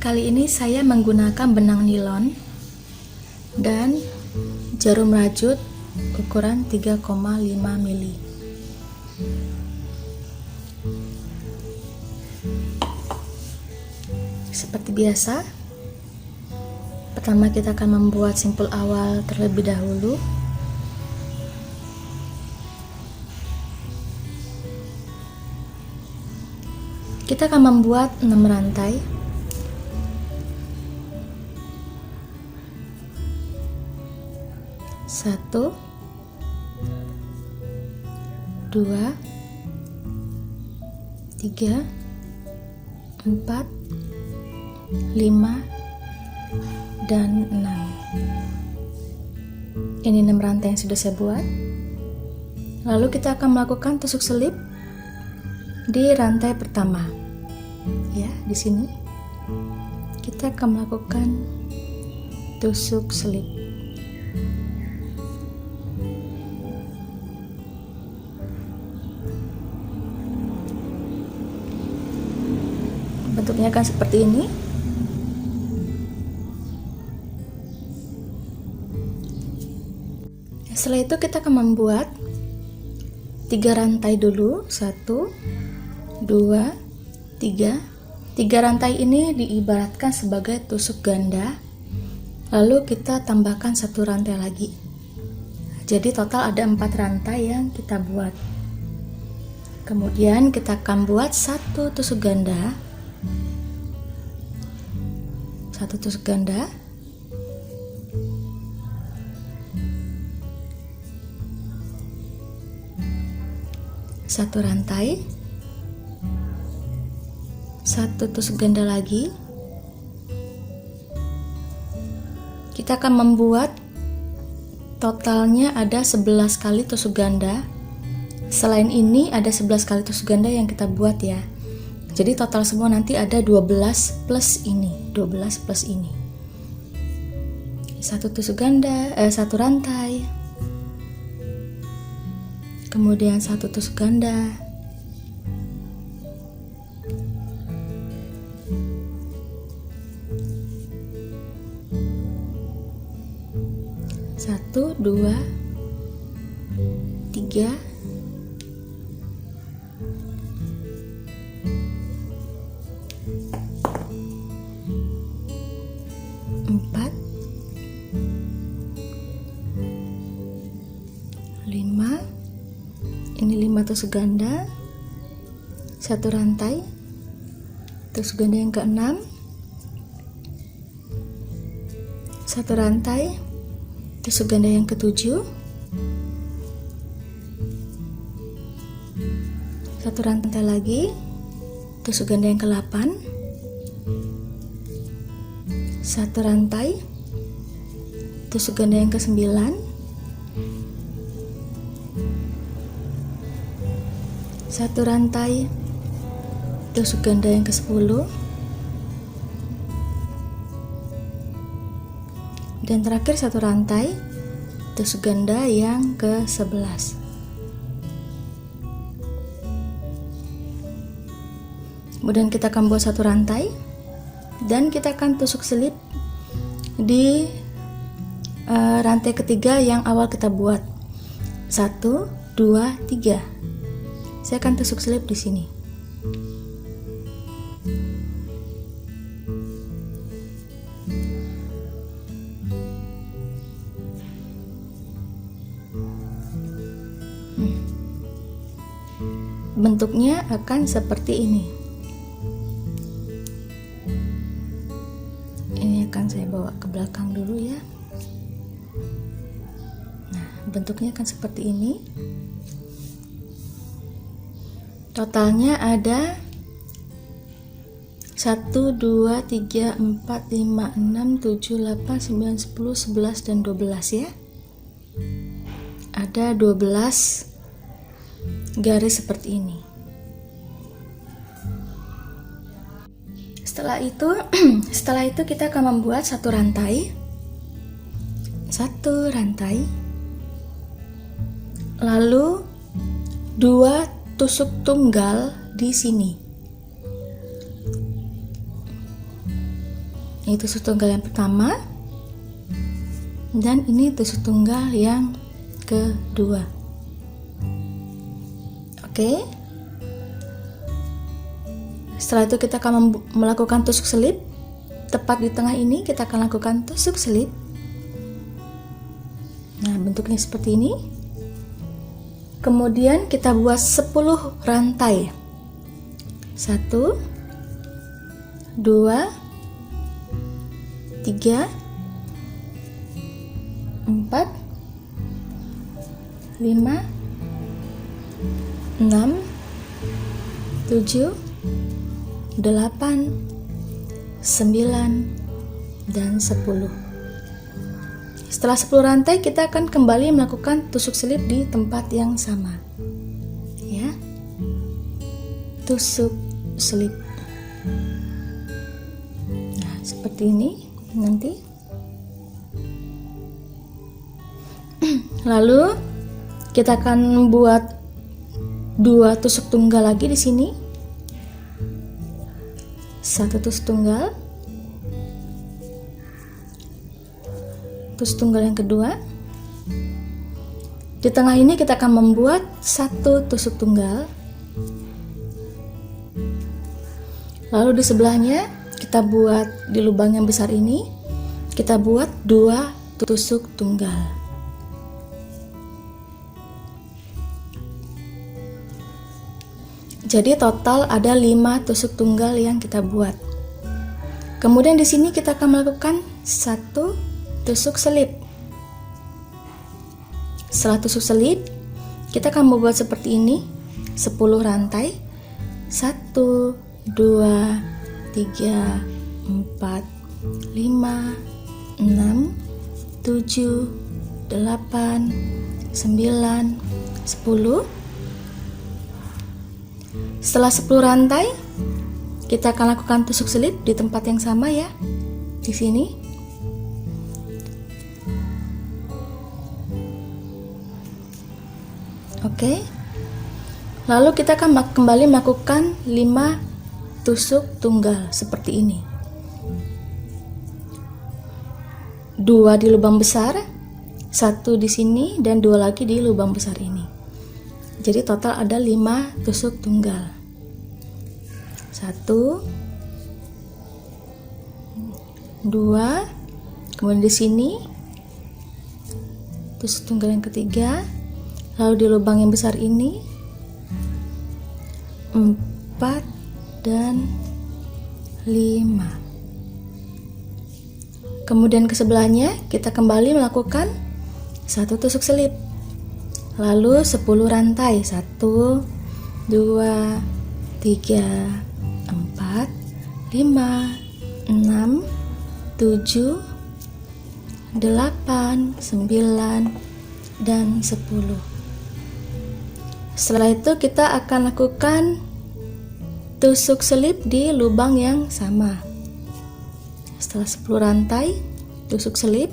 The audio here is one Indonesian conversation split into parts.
Kali ini saya menggunakan benang nilon dan jarum rajut ukuran 3,5 mili. Seperti biasa, pertama kita akan membuat simpul awal terlebih dahulu. Kita akan membuat 6 rantai. Satu, dua, tiga, empat, lima, dan 6. Ini 6 rantai yang sudah saya buat. Lalu kita akan melakukan tusuk selip di rantai pertama. Ya, di sini kita akan melakukan tusuk selip. Bentuknya akan seperti ini. Setelah itu kita akan membuat 3 rantai dulu. 1, 2, 3. 3 rantai ini diibaratkan sebagai tusuk ganda. Lalu kita tambahkan 1 rantai lagi. Jadi total ada 4 rantai yang kita buat. Kemudian kita akan buat 1 tusuk ganda. 1 tusuk ganda, satu rantai, 1 tusuk ganda lagi. Kita akan membuat totalnya ada 11 kali tusuk ganda. Selain ini ada 11 kali tusuk ganda yang kita buat ya. Jadi total semua nanti ada 12 plus ini, 12 plus ini. 1 tusuk ganda, 1 rantai. Kemudian 1 tusuk ganda. 1, 2, 3, 4, 5. Ini 5 tusuk ganda, 1 rantai, tusuk ganda yang ke-6, 1 rantai, tusuk ganda yang ke-7, 1 rantai lagi, tusuk ganda yang ke-8, 1 rantai, tusuk ganda yang ke-9, 1 rantai, tusuk ganda yang ke-10, dan terakhir 1 rantai, tusuk ganda yang ke-11. Kemudian kita akan buat 1 rantai dan kita akan tusuk selip di rantai ketiga yang awal kita buat. 1, 2, 3. Saya akan tusuk selip di sini. Bentuknya akan seperti ini. Ini akan saya bawa ke belakang dulu ya. Nah, bentuknya akan seperti ini. Totalnya ada 1, 2, 3, 4, 5, 6, 7, 8, 9, 10, 11, dan 12 ya. Ada 12 garis seperti ini. Setelah itu kita akan membuat 1 rantai, 1 rantai, lalu 2 tusuk tunggal di sini. Ini tusuk tunggal yang pertama, dan ini tusuk tunggal yang kedua. Oke. Setelah itu kita akan melakukan tusuk selip. Tepat di tengah ini kita akan lakukan tusuk selip. Nah, bentuknya seperti ini. Kemudian kita buat 10 rantai. 1 2 3 4 5 6 7 8 9 dan 10. Setelah 10 rantai kita akan kembali melakukan tusuk selip di tempat yang sama. Ya. Tusuk selip. Nah, seperti ini nanti. Lalu kita akan buat 2 tusuk tunggal lagi di sini. 1 tusuk tunggal. Tusuk tunggal yang kedua. Di tengah ini kita akan membuat 1 tusuk tunggal. Lalu di sebelahnya kita buat di lubang yang besar ini, kita buat 2 tusuk tunggal. Jadi total ada 5 tusuk tunggal yang kita buat. Kemudian di sini kita akan melakukan 1 tusuk selip. Setelah tusuk selip, kita akan membuat seperti ini 10 rantai. 1 2 3 4 5 6 7 8 9 10. Setelah 10 rantai, kita akan lakukan tusuk selip di tempat yang sama ya. Di sini. Oke. Lalu kita akan kembali melakukan 5 tusuk tunggal seperti ini. 2 di lubang besar, 1 di sini dan 2 lagi di lubang besar ini. Jadi total ada 5 tusuk tunggal. 1 2, kemudian di sini tusuk tunggal yang ketiga, lalu di lubang yang besar ini 4 dan 5. Kemudian ke sebelahnya kita kembali melakukan 1 tusuk selip, lalu 10 rantai. 1 2 3 4 5 6 7 8 9 dan 10. Setelah itu kita akan lakukan tusuk selip di lubang yang sama. Setelah 10 rantai tusuk selip.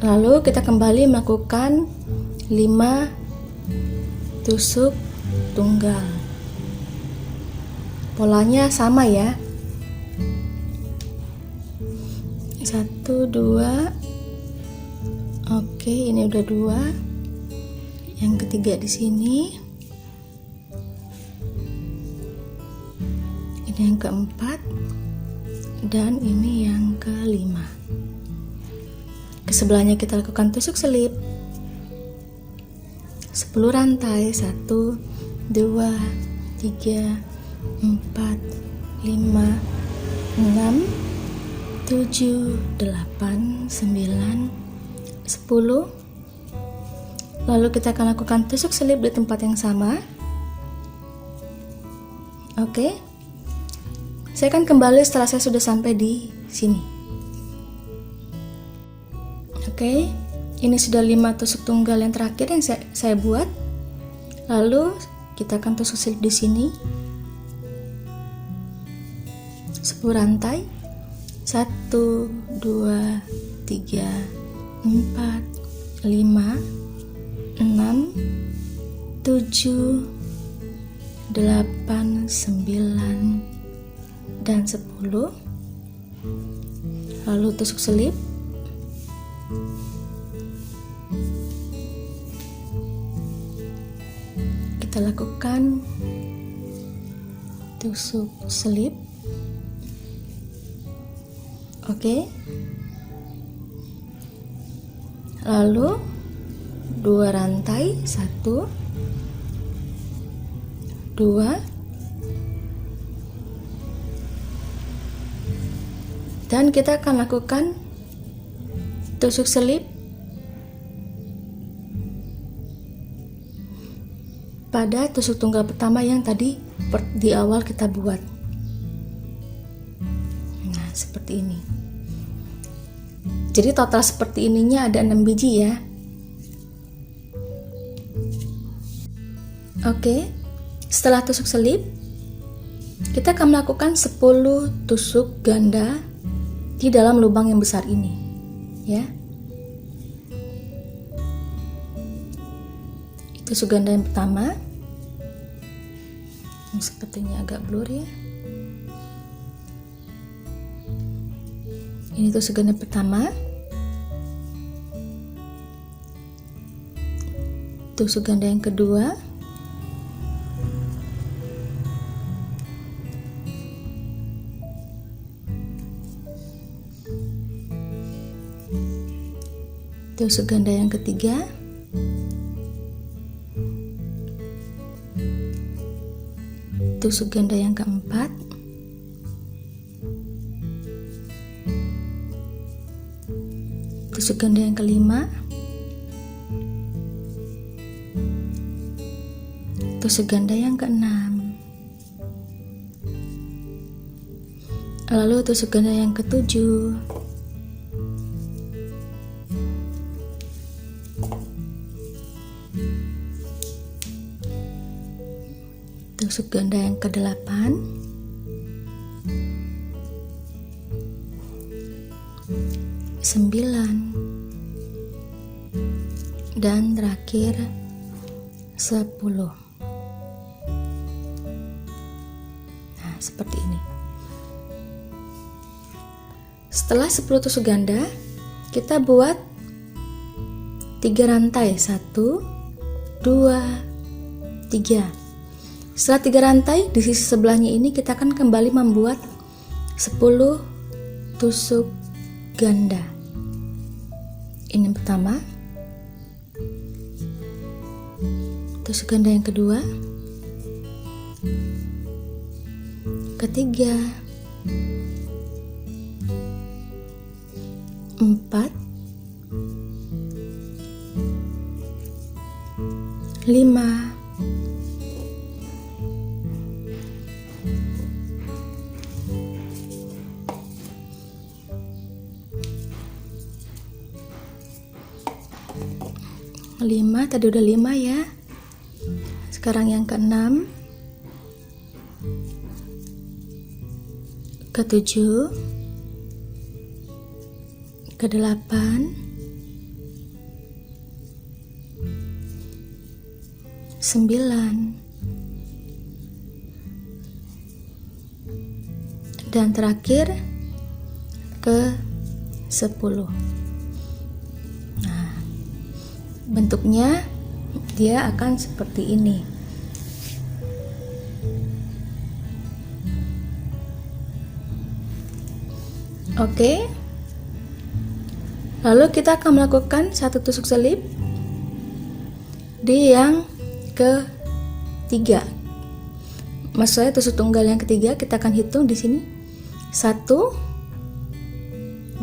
Lalu kita kembali melakukan 5 tusuk tunggal. Polanya sama ya. 1 2. Oke, ini udah 2. Yang ketiga di sini. Ini yang keempat dan ini yang kelima. Ke sebelahnya kita lakukan tusuk selip 10 rantai. 1 2 3 4 5 6 7 8 9 10. Lalu kita akan lakukan tusuk selip di tempat yang sama. Oke. Saya akan kembali setelah saya sudah sampai di sini. Oke, ini sudah 5 tusuk tunggal yang terakhir yang saya buat. Lalu kita akan tusuk selip di sini 10 rantai. 1 2 3 4, 5, 6, 7, 8, 9, dan 10. Lalu tusuk selip. Kita lakukan tusuk selip. Oke. Lalu 2 rantai, 1, 2, dan kita akan lakukan tusuk selip pada tusuk tunggal pertama yang tadi di awal kita buat. Nah, seperti ini. Jadi total seperti ininya ada 6 biji ya. Oke, setelah tusuk selip, kita akan melakukan 10 tusuk ganda di dalam lubang yang besar ini, ya. Tusuk ganda yang pertama, sepertinya agak blur ya. Ini tusuk ganda pertama, tusuk ganda yang kedua, tusuk ganda yang ketiga, tusuk ganda yang keempat, tusuk ganda yang kelima, tusuk ganda yang keenam, lalu tusuk ganda yang ketujuh, tusuk ganda yang ke-8, sembilan, dan terakhir 10. Nah, seperti ini. Setelah 10 tusuk ganda, kita buat 3 rantai, 1, 2, 3. Setelah 3 rantai, di sisi sebelahnya ini kita akan kembali membuat 10 tusuk ganda. Ini yang pertama, tusuk ganda yang kedua, ketiga, 4, 5, 5, tadi udah 5 ya. Sekarang yang ke-6, ke-7, ke-8, 9, dan terakhir ke-10. Nah, bentuknya dia akan seperti ini. Oke. Lalu kita akan melakukan 1 tusuk selip di yang ketiga. Maksud saya tusuk tunggal yang ketiga, kita akan hitung di sini 1,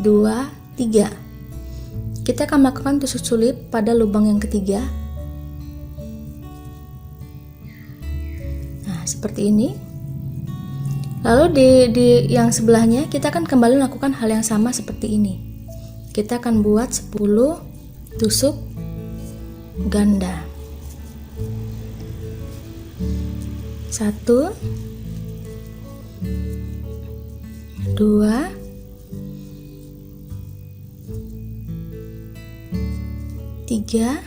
2, 3. Kita akan melakukan tusuk selip pada lubang yang ketiga. Nah, seperti ini. Lalu di yang sebelahnya kita akan kembali melakukan hal yang sama seperti ini. Kita akan buat 10 tusuk ganda. 1, 2, 3,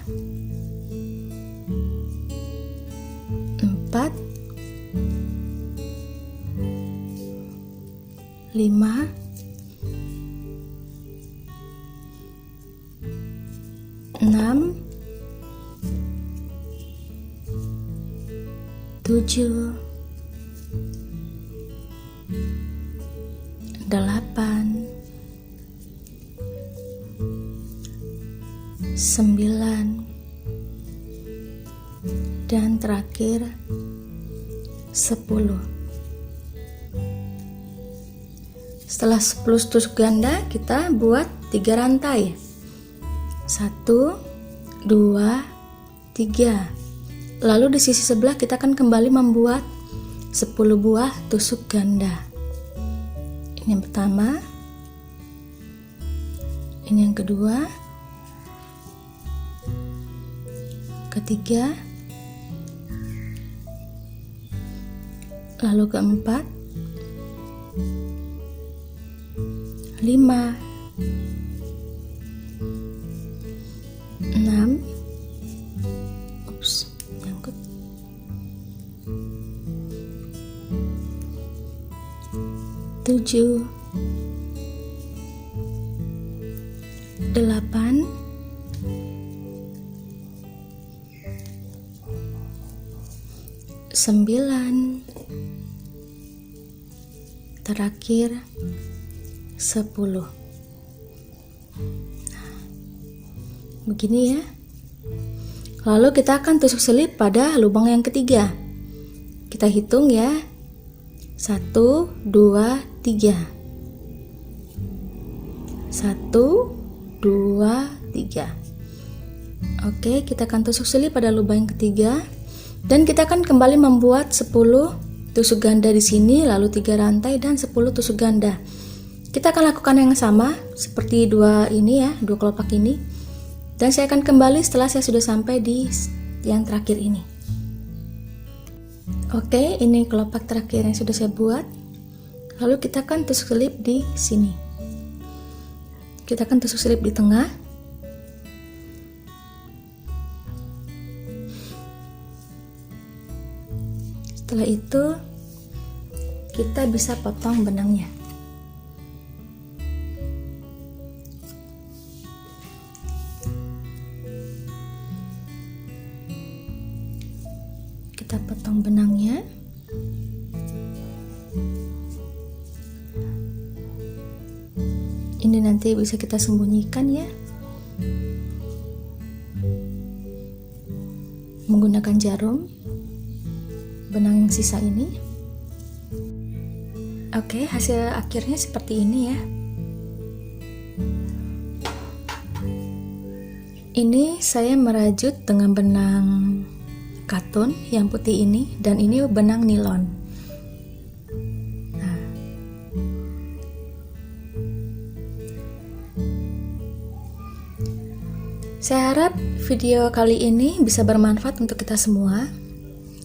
4, 5, 6, 7, 8, 9, dan terakhir 10. Setelah 10 tusuk ganda, kita buat 3 rantai. 1, 2, 3. Lalu di sisi sebelah kita akan kembali membuat 10 buah tusuk ganda. Ini yang pertama, ini yang kedua, ketiga, lalu keempat, 5, 6, 7, 8, 9, terakhir 10. Begini ya. Lalu kita akan tusuk selip pada lubang yang ketiga. Kita hitung ya. 1, 2, 3. 1, 2, 3. Oke, kita akan tusuk selip pada lubang yang ketiga. Dan kita akan kembali membuat 10 tusuk ganda di sini, lalu 3 rantai dan 10 tusuk ganda. Kita akan lakukan yang sama seperti dua kelopak ini. Dan saya akan kembali setelah saya sudah sampai di yang terakhir ini. Oke, ini kelopak terakhir yang sudah saya buat. Lalu kita akan tusuk selip di sini. Kita akan tusuk selip di tengah. Setelah itu kita bisa potong benangnya. Kita potong benangnya. Ini nanti bisa kita sembunyikan ya, menggunakan jarum benang yang sisa ini. Oke, hasil akhirnya seperti ini ya. Ini saya merajut dengan benang katun yang putih ini, dan ini benang nilon. Nah, saya harap video kali ini bisa bermanfaat untuk kita semua.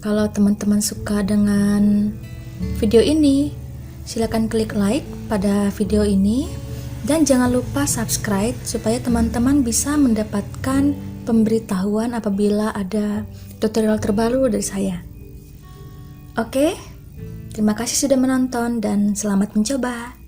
Kalau teman-teman suka dengan video ini, silakan klik like pada video ini dan jangan lupa subscribe supaya teman-teman bisa mendapatkan pemberitahuan apabila ada tutorial terbaru dari saya. Oke, terima kasih sudah menonton dan selamat mencoba.